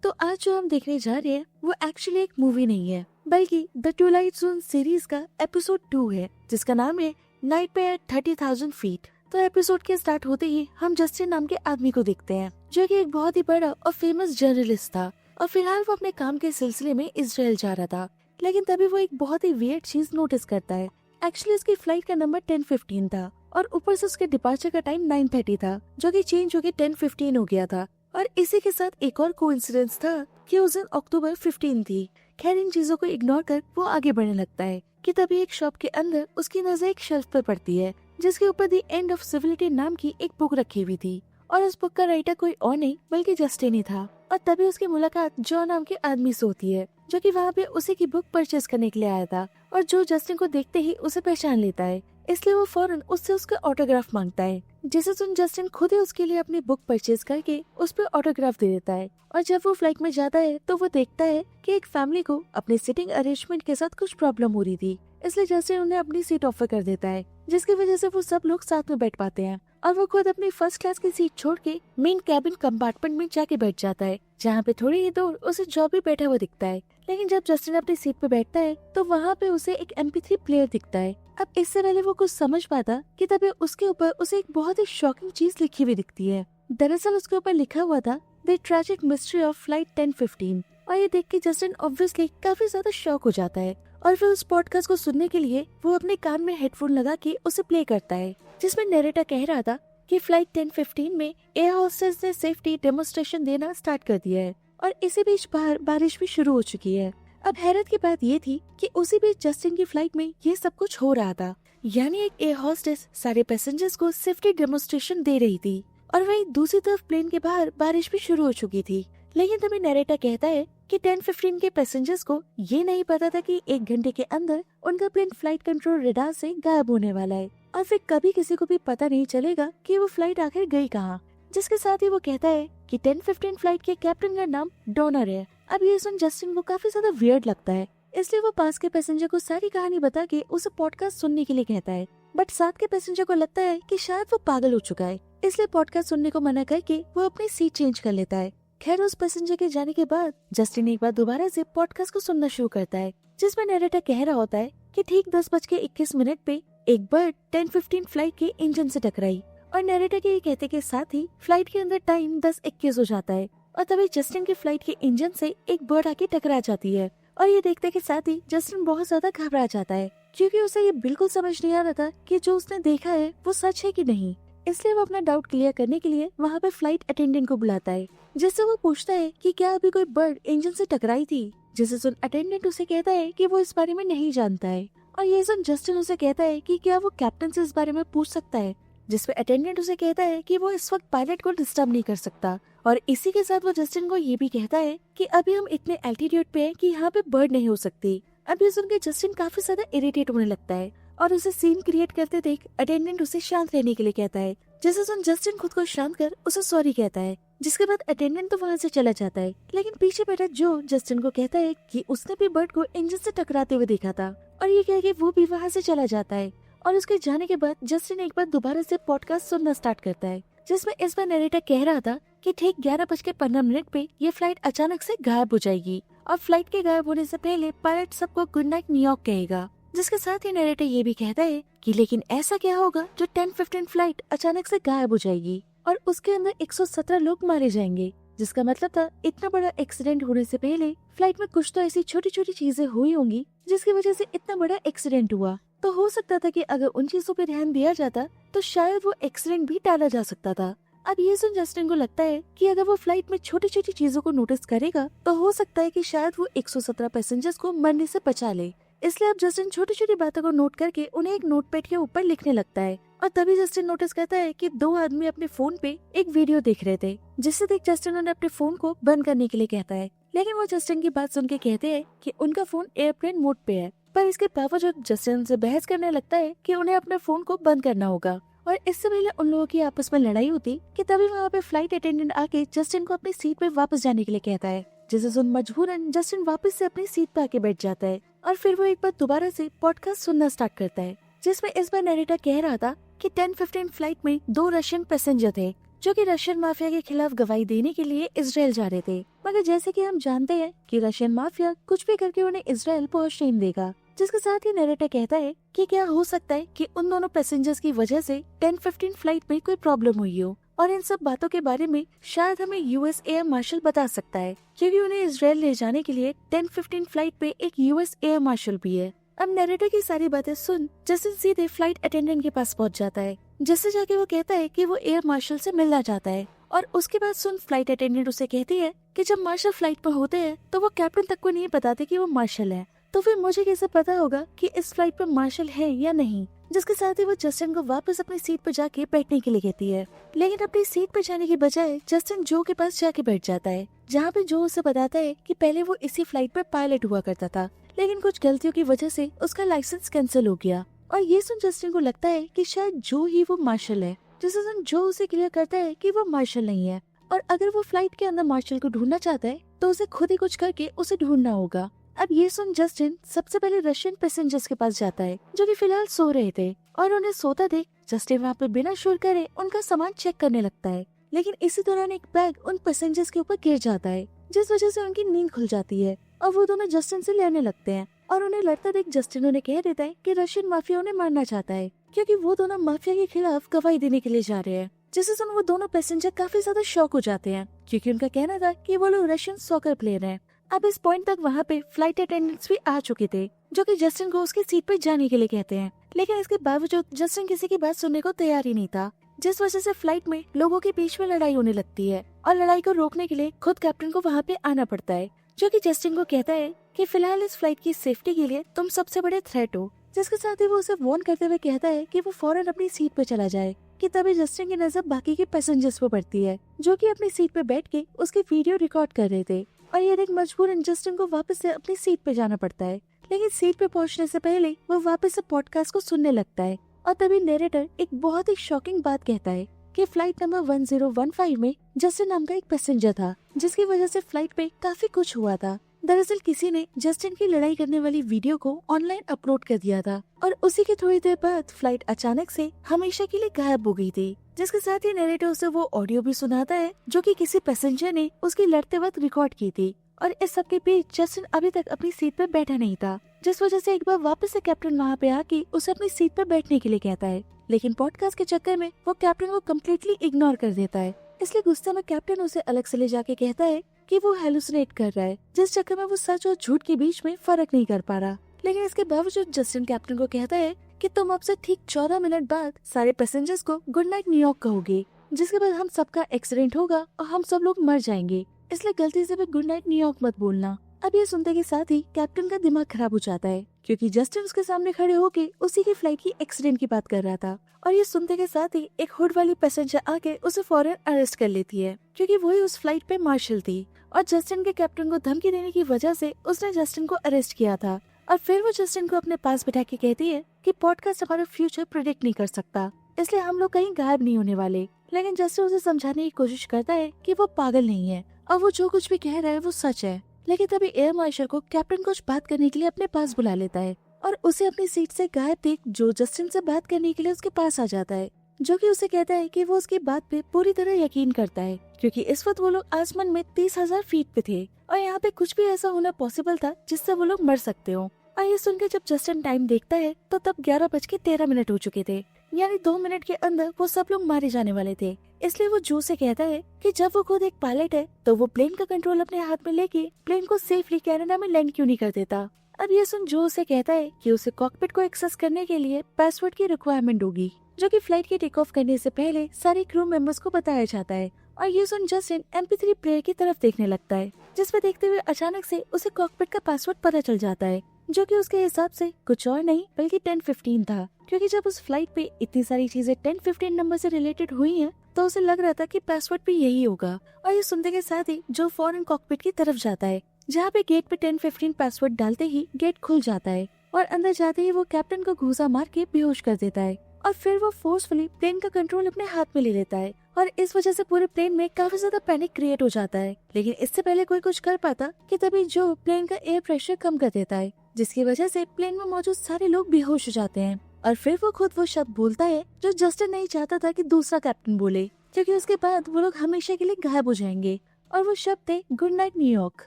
तो आज जो हम देखने जा रहे हैं वो एक्चुअली एक मूवी नहीं है, बल्कि द ट्वाइलाइट ज़ोन सीरीज का एपिसोड 2 है, जिसका नाम है नाइटमेयर 30,000 फीट। तो एपिसोड के स्टार्ट होते ही हम जस्टिन नाम के आदमी को देखते हैं, जो कि एक बहुत ही बड़ा और फेमस जर्नलिस्ट था और फिलहाल वो अपने काम के सिलसिले में इजराइल जा रहा था। लेकिन तभी वो एक बहुत ही वियर्ड चीज नोटिस करता है। एक्चुअली उसकी फ्लाइट का नंबर 10:15 था और ऊपर से उसके डिपार्चर का टाइम 9:30 था, जो कि चेंज होकर 10:15 हो गया था। और इसी के साथ एक और कोइंसिडेंस था कि उस दिन अक्टूबर 15 थी। खैर, इन चीजों को इग्नोर कर वो आगे बढ़ने लगता है कि तभी एक शॉप के अंदर उसकी नजर एक शेल्फ पर पड़ती है, जिसके ऊपर द एंड ऑफ सिविलिटी नाम की एक बुक रखी हुई थी। और उस बुक का राइटर कोई और नहीं बल्कि जस्टिन ही था। और तभी उसकी मुलाकात जॉन नाम के आदमी से होती है, जो कि वहाँ पे उसी की बुक परचेज करने के लिए आया था। और जो जस्टिन को देखते ही उसे पहचान लेता है, इसलिए वो फौरन उससे उसका ऑटोग्राफ मांगता है, जिसे सुन जस्टिन खुद ही उसके लिए अपनी बुक परचेज करके उस पर ऑटोग्राफ दे देता है। और जब वो फ्लाइट में जाता है तो वो देखता है कि एक फैमिली को अपने सीटिंग अरेंजमेंट के साथ कुछ प्रॉब्लम हो रही थी, इसलिए जस्टिन उन्हें अपनी सीट ऑफर कर देता है, जिसकी वजह से वो सब लोग साथ में बैठ पाते हैं। और वो खुद अपनी फर्स्ट क्लास की सीट छोड़ के मेन कैबिन कंपार्टमेंट में जाके बैठ जाता है, जहाँ पे थोड़ी ही दूर उसे जॉब भी बैठा हुआ दिखता है। लेकिन जब जस्टिन अपनी सीट पे बैठता है तो वहाँ पे उसे एक MP3 प्लेयर दिखता है। अब इससे पहले वो कुछ समझ पाता कि तभी उसके ऊपर उसे एक बहुत ही शॉकिंग चीज लिखी हुई दिखती है। दरअसल उसके ऊपर लिखा हुआ था the tragic mystery of flight 10:15। और ये देख के जस्टिन ऑब्वियसली काफी ज्यादा शॉक हो जाता है और फिर उस पॉडकास्ट को सुनने के लिए वो अपने कान में हेडफोन लगा के उसे प्ले करता है, जिसमें नरेटर कह रहा था कि फ्लाइट 10:15 में एयर होस्टेस ने सेफ्टी डेमोन्स्ट्रेशन देना स्टार्ट कर दिया है और इसी बीच बाहर बारिश भी शुरू हो चुकी है। अब हैरत की बात ये थी कि उसी बीच जस्टिन की फ्लाइट में ये सब कुछ हो रहा था, यानी एक एयर होस्टेस सारे पैसेंजर्स को सेफ्टी डेमोन्स्ट्रेशन दे रही थी और वहीं दूसरी तरफ प्लेन के बाहर बारिश भी शुरू हो चुकी थी। लेकिन तभी नरेटर कहता है कि 10:15 के पैसेंजर्स को ये नहीं पता था कि 1 घंटे के अंदर उनका प्लेन फ्लाइट कंट्रोल रडार से गायब होने वाला है और फिर कभी किसी को भी पता नहीं चलेगा कि वो फ्लाइट आखिर गई कहाँ। जिसके साथ ही वो कहता है कि 10:15 फ्लाइट के कैप्टन का नाम डोनर है। अब ये सुन जस्टिन को काफी ज्यादा वियर्ड लगता है, इसलिए वो पास के पैसेंजर को सारी कहानी बता के उसे पॉडकास्ट सुनने के लिए कहता है। बट साथ के पैसेंजर को लगता है कि शायद वो पागल हो चुका है, इसलिए पॉडकास्ट सुनने को मना करके वो अपनी सीट चेंज कर लेता है। खैर, उस पैसेंजर के जाने के बाद जस्टिन एक बार दोबारा से पॉडकास्ट को सुनना शुरू करता है, जिसमें नरेटर कह रहा होता है कि ठीक 10:21 पे एक बर्ड 10:15 फ्लाइट के इंजन से टकराई। और नरेटर के कहते के साथ ही फ्लाइट के अंदर टाइम 10:21 हो जाता है और तभी जस्टिन की फ्लाइट के इंजन से एक बर्ड आके टकरा जाती है। और ये देखते के साथ ही जस्टिन बहुत ज्यादा घबरा जाता है, क्योंकि उसे ये बिल्कुल समझ नहीं आ रहा था कि जो उसने देखा है वो सच है कि नहीं। इसलिए वो अपना डाउट क्लियर करने के लिए वहाँ पे फ्लाइट अटेंडेंट को बुलाता है, जिससे वो पूछता है कि क्या अभी कोई बर्ड इंजन से टकराई थी। जिसे सुन अटेंडेंट उसे कहता है कि वो इस बारे में नहीं जानता है। और ये सुन जस्टिन उसे कहता है कि क्या वो कैप्टन से इस बारे में पूछ सकता है, जिसपे अटेंडेंट उसे कहता है कि वो इस वक्त पायलट को डिस्टर्ब नहीं कर सकता। और इसी के साथ वो जस्टिन को ये भी कहता है कि अभी हम इतने एल्टीट्यूड पे हैं कि यहाँ पे बर्ड नहीं हो सकती। अब ये सुन के जस्टिन काफी ज्यादा इरिटेट होने लगता है और उसे सीन क्रिएट करते देख अटेंडेंट उसे शांत रहने के लिए कहता है, जिसे सुन जस्टिन खुद को शांत कर उसे सॉरी कहता है। जिसके बाद अटेंडेंट तो वहाँ से चला जाता है, लेकिन पीछे बैठा जो जस्टिन को कहता है कि उसने भी बर्ड को इंजन से टकराते हुए देखा था। और ये कह के वो भी वहाँ से चला जाता है। और उसके जाने के बाद जस्टिन एक बार दोबारा से पॉडकास्ट सुनना स्टार्ट करता है, जिसमें इस बार नरेटर कह रहा था कि ठीक 11:15 पे ये फ्लाइट अचानक से गायब हो जाएगी और फ्लाइट के गायब होने से पहले पायलट सबको गुड नाइट न्यूयॉर्क कहेगा। जिसके साथ ही नरेटर ये भी कहता है कि लेकिन ऐसा क्या होगा जो 10:15 फ्लाइट अचानक से गायब हो जाएगी और उसके अंदर 117 लोग मारे जाएंगे। जिसका मतलब था इतना बड़ा एक्सीडेंट होने से पहले फ्लाइट में कुछ तो ऐसी छोटी छोटी चीजें हुई होंगी जिसकी वजह से इतना बड़ा एक्सीडेंट हुआ। तो हो सकता था कि अगर उन चीजों पे ध्यान दिया जाता तो शायद वो एक्सीडेंट भी टाला जा सकता था। अब ये सुन जस्टिन को लगता है कि अगर वो फ्लाइट में छोटी छोटी चीजों को नोटिस करेगा तो हो सकता है कि शायद वो 117 पैसेंजर्स को मरने से बचा ले। इसलिए अब जस्टिन छोटी छोटी बातों को नोट करके उन्हें एक नोटपैड के ऊपर लिखने लगता है। और तभी जस्टिन नोटिस करता है कि 2 आदमी अपने फोन पे एक वीडियो देख रहे थे, जिससे देख जस्टिन उन्हें अपने फोन को बंद करने के लिए कहता है। लेकिन वो जस्टिन की बात सुन के कहते हैं कि उनका फोन एयरप्लेन मोड पे है, पर इसके बावजूद जस्टिन से बहस करने लगता है कि उन्हें अपने फोन को बंद करना होगा। और इससे पहले उन लोगों की आपस में लड़ाई होती कि तभी वहाँ पे फ्लाइट अटेंडेंट आके जस्टिन को अपनी सीट पे वापस जाने के लिए कहता है, जिसे सुन मजबूरन जस्टिन वापस से अपनी सीट पे आके बैठ जाता है। और फिर वो एक बार दोबारा से पॉडकास्ट सुनना स्टार्ट करता है, जिसमें इस बार नरेटर कह रहा था कि 10:15 फ्लाइट में 2 रशियन पैसेंजर थे, जो कि रशियन माफिया के खिलाफ गवाही देने के लिए इजराइल जा रहे थे। मगर जैसे कि हम जानते हैं कि रशियन माफिया कुछ भी करके उन्हें इजराइल पहुंचने नहीं देगा, जिसके साथ ही नरेटर कहता है कि क्या हो सकता है कि उन दोनों पैसेंजर्स की वजह से 10:15 फ्लाइट में कोई प्रॉब्लम हुई हो, और इन सब बातों के बारे में शायद हमें यूएस एयर मार्शल बता सकता है, क्योंकि उन्हें इजराइल ले जाने के लिए 10:15 फ्लाइट पे एक यूएस एयर मार्शल भी है। अब नरेटर की सारी बातें सुन जस्टिन सीधे फ्लाइट अटेंडेंट के पास पहुंच जाता है, जिससे जाके वो कहता है कि वो एयर मार्शल से मिलना चाहता है। और उसके बाद सुन फ्लाइट अटेंडेंट उसे कहती है कि जब मार्शल फ्लाइट पर होते हैं तो वो कैप्टन तक को नहीं बताते कि वो मार्शल है, तो फिर मुझे कैसे पता होगा कि इस फ्लाइट पर मार्शल है या नहीं। जिसके साथ ही वो जस्टिन को वापस अपनी सीट पर जाके बैठने के लिए कहती है, लेकिन अपनी सीट पर जाने की बजाय जस्टिन जो के पास जाके बैठ जाता है, जहाँ पे जो उसे बताता है कि पहले वो इसी फ्लाइट पर पायलट हुआ करता था, लेकिन कुछ गलतियों की वजह से उसका लाइसेंस कैंसिल हो गया। और ये सुन जस्टिन को लगता है कि शायद जो ही वो मार्शल है, जिसे सुन जो उसे क्लियर करता है कि वो मार्शल नहीं है, और अगर वो फ्लाइट के अंदर मार्शल को ढूंढना चाहता है तो उसे खुद ही कुछ करके उसे ढूंढना होगा। अब ये सुन जस्टिन सबसे पहले रशियन पैसेंजर्स के पास जाता है, जो कि फिलहाल सो रहे थे, और उन्हें सोता देख जस्टिन वहाँ पे बिना शोर करे उनका सामान चेक करने लगता है। लेकिन इसी दौरान एक बैग उन पैसेंजर्स के ऊपर गिर जाता है, जिस वजह से उनकी नींद खुल जाती है, और वो दोनों जस्टिन से लड़ने लगते हैं। और उन्हें लड़ता देख जस्टिन उन्हें कह देता है कि रशियन माफिया उन्हें मारना चाहता है, क्योंकि वो दोनों माफिया के खिलाफ गवाही देने के लिए जा रहे हैं। जिसे सुन वो दोनों पैसेंजर काफी ज्यादा शॉक हो जाते हैं, क्योंकि उनका कहना था कि वो लोग रशियन सॉकर प्लेयर हैं। अब इस पॉइंट तक वहाँ पे फ्लाइट अटेंडेंट्स भी आ चुके थे, जो कि जस्टिन को उसकी सीट पर जाने के लिए कहते हैं, लेकिन इसके बावजूद जस्टिन किसी की बात सुनने को तैयार ही नहीं था, जिस वजह से फ्लाइट में लोगों के बीच में लड़ाई होने लगती है, और लड़ाई को रोकने के लिए खुद कैप्टन को वहाँ पे आना पड़ता है, जो कि जस्टिन को कहता है कि फिलहाल इस फ्लाइट की सेफ्टी के लिए तुम सबसे बड़े थ्रेट हो। जिसके साथ ही वो उसे वार्न करते हुए कहता है कि वो फौरन अपनी सीट पर चला जाए, कि तभी जस्टिन की नजर बाकी के पैसेंजर्स पर पड़ती है, जो कि अपनी सीट पर बैठ के उसकी वीडियो रिकॉर्ड कर रहे थे। और ये देख मजबूरन जस्टिन को वापस से अपनी सीट पे जाना पड़ता है, लेकिन सीट पे पहुंचने से पहले वो वापस से पॉडकास्ट को सुनने लगता है। और तभी नरेटर एक बहुत ही शॉकिंग बात कहता है कि फ्लाइट नंबर 1015 में जस्टिन नाम का एक पैसेंजर था, जिसकी वजह से फ्लाइट पे काफी कुछ हुआ था। दरअसल किसी ने जस्टिन की लड़ाई करने वाली वीडियो को ऑनलाइन अपलोड कर दिया था, और उसी के थोड़ी देर बाद फ्लाइट अचानक से हमेशा के लिए गायब हो गई थी। जिसके साथ ही नरेटर उसे वो ऑडियो भी सुनाता है, जो कि किसी पैसेंजर ने उसकी लड़ते वक्त रिकॉर्ड की थी। और इस सब के बीच जस्टिन अभी तक अपनी सीट पर बैठा नहीं था, जिस वजह से एक बार वापस से कैप्टन वहाँ पे आके उसे अपनी सीट पर बैठने के लिए कहता है, लेकिन पॉडकास्ट के चक्कर में वो कैप्टन को कम्प्लीटली इग्नोर कर देता है। इसलिए गुस्से में कैप्टन उसे अलग से ले जाके कहता है कि वो हेलुसिनेट कर रहा है, जिस चक्कर में वो सच और झूठ के बीच में फर्क नहीं कर पा रहा। लेकिन इसके बावजूद जस्टिन कैप्टन को कहता है कि तुम अब से ठीक 14 मिनट बाद सारे पैसेंजर्स को गुड नाइट न्यूयॉर्क कहोगे, जिसके बाद हम सबका एक्सीडेंट होगा और हम सब लोग मर जाएंगे, इसलिए गलती से भी गुड नाइट न्यूयॉर्क मत बोलना। अब ये सुनते के साथ ही कैप्टन का दिमाग खराब हो जाता है, क्योंकि जस्टिन उसके सामने खड़े होके उसी की फ्लाइट की एक्सीडेंट की बात कर रहा था। और ये सुनते के साथ ही एक हुड वाली पैसेंजर आके उसे फौरन अरेस्ट कर लेती है, क्योंकि वही उस फ्लाइट पे मार्शल थी, और जस्टिन के कैप्टन को धमकी देने की वजह से उसने जस्टिन को अरेस्ट किया था। और फिर वो जस्टिन को अपने पास बिठा के कहती है कि पॉडकास्ट हमारा फ्यूचर प्रेडिक्ट नहीं कर सकता, इसलिए हम लोग कहीं गायब नहीं होने वाले। लेकिन जस्टिन उसे समझाने की कोशिश करता है कि वो पागल नहीं है, और वो जो कुछ भी कह रहा है वो सच है। लेकिन तभी एयर मार्शल को कैप्टन कुछ बात करने के लिए अपने पास बुला लेता है, और उसे अपनी सीट से गायब देख जो जस्टिन से बात करने के लिए उसके पास आ जाता है, जो कि उसे कहता है कि वो उसकी बात पे पूरी तरह यकीन करता है, क्योंकि इस वक्त वो लोग आसमान में 30,000 फीट पे थे, और यहाँ पे कुछ भी ऐसा होना पॉसिबल था जिससे वो लोग मर सकते हो। और ये सुनकर जब जस्टिन टाइम देखता है तो तब 11:13 हो चुके थे, यानी 2 मिनट के अंदर वो सब लोग मारे जाने वाले थे। इसलिए वो जो से कहता है कि जब वो खुद एक पायलट है तो वो प्लेन का कंट्रोल अपने हाथ में लेके प्लेन को सेफली कनाडा में लैंड क्यों नहीं कर देता। अब ये सुन जो उसे कहता है कि उसे कॉकपिट को एक्सेस करने के लिए पासवर्ड की रिक्वायरमेंट होगी, जो कि फ्लाइट के टेक ऑफ करने से पहले सारे क्रू मेंबर्स को बताया जाता है। और ये सुन जस्टिन MP3 प्लेयर की तरफ देखने लगता है, जिसपे देखते हुए अचानक से उसे कॉकपिट का पासवर्ड पता चल जाता है, जो कि उसके हिसाब से कुछ और नहीं बल्कि 1015 था, क्योंकि जब उस फ्लाइट पे इतनी सारी चीजें 1015 नंबर से रिलेटेड हुई हैं, तो उसे लग रहा था कि पासवर्ड भी यही होगा। और ये सुनते के साथ ही जो फौरन कॉकपिट की तरफ जाता है, जहाँ पे गेट पे 1015 पासवर्ड डालते ही गेट खुल जाता है, और अंदर जाते ही वो कैप्टन को घूसा मार के बेहोश कर देता है, और फिर वो फोर्सफुली प्लेन का कंट्रोल अपने हाथ में ले लेता है, और इस वजह से पूरे प्लेन में काफी ज्यादा पैनिक क्रिएट हो जाता है। लेकिन इससे पहले कोई कुछ कर पाता कि तभी जो प्लेन का एयर प्रेशर कम कर देता है, जिसकी वजह से प्लेन में मौजूद सारे लोग बेहोश हो जाते हैं। और फिर वो खुद वो शब्द बोलता है जो जस्टिन नहीं चाहता था कि दूसरा कैप्टन बोले, क्योंकि उसके बाद वो लोग हमेशा के लिए गायब हो जाएंगे। और वो शब्द थे गुड नाइट न्यूयॉर्क।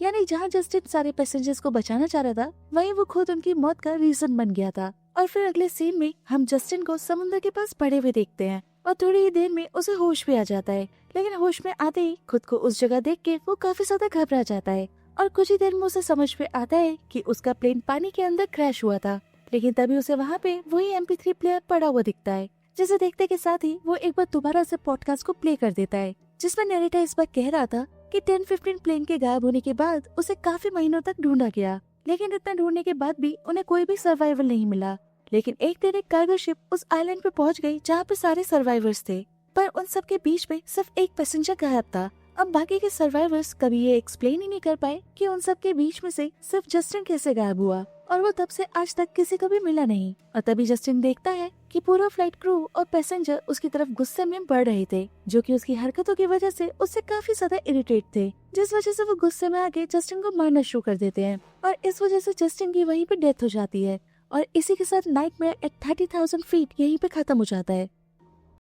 यानी जहाँ जस्टिन सारे पैसेंजर्स को बचाना चाह रहा था, वहीं वो खुद उनकी मौत का रीजन बन गया था। और फिर अगले सीन में हम जस्टिन को समुद्र के पास पड़े हुए देखते हैं और थोड़ी ही देर में उसे होश भी आ जाता है। लेकिन होश में आते ही खुद को उस जगह देख के वो काफी ज्यादा घबरा जाता है और कुछ ही देर में उसे समझ में आता है कि उसका प्लेन पानी के अंदर क्रैश हुआ था। लेकिन तभी उसे वहाँ पे वही MP3 प्लेयर पड़ा हुआ दिखता है, जिसे देखते के साथ ही वो एक बार दोबारा से पॉडकास्ट को प्ले कर देता है, जिसमें नरेटर इस बार कह रहा था कि 10-15 प्लेन के गायब होने के बाद उसे काफी महीनों तक ढूंढा गया, लेकिन इतना ढूंढने के बाद भी उन्हें कोई भी सर्वाइवल नहीं मिला। लेकिन एक दिन एक कार्गो शिप उस आइलैंड पे पहुंच गई जहाँ पे सारे सर्वाइवर्स थे, पर उन सब के बीच में सिर्फ एक पैसेंजर गायब था। अब बाकी के सर्वाइवर्स कभी ये एक्सप्लेन ही नहीं कर पाए कि उन सब के बीच में से सिर्फ जस्टिन कैसे गायब हुआ, और वो तब से आज तक किसी को भी मिला नहीं। और तभी जस्टिन देखता है कि पूरा फ्लाइट क्रू और पैसेंजर उसकी तरफ गुस्से में बढ़ रहे थे, जो कि उसकी हरकतों की वजह से उससे काफी ज्यादा इरिटेट थे, जिस वजह से वो गुस्से में आके जस्टिन को मारना शुरू कर देते हैं। और इस वजह से जस्टिन की वहीं पे डेथ हो जाती है। और इसी के साथ नाइटमेयर एट 30,000 फीट यहीं पे खत्म हो जाता है।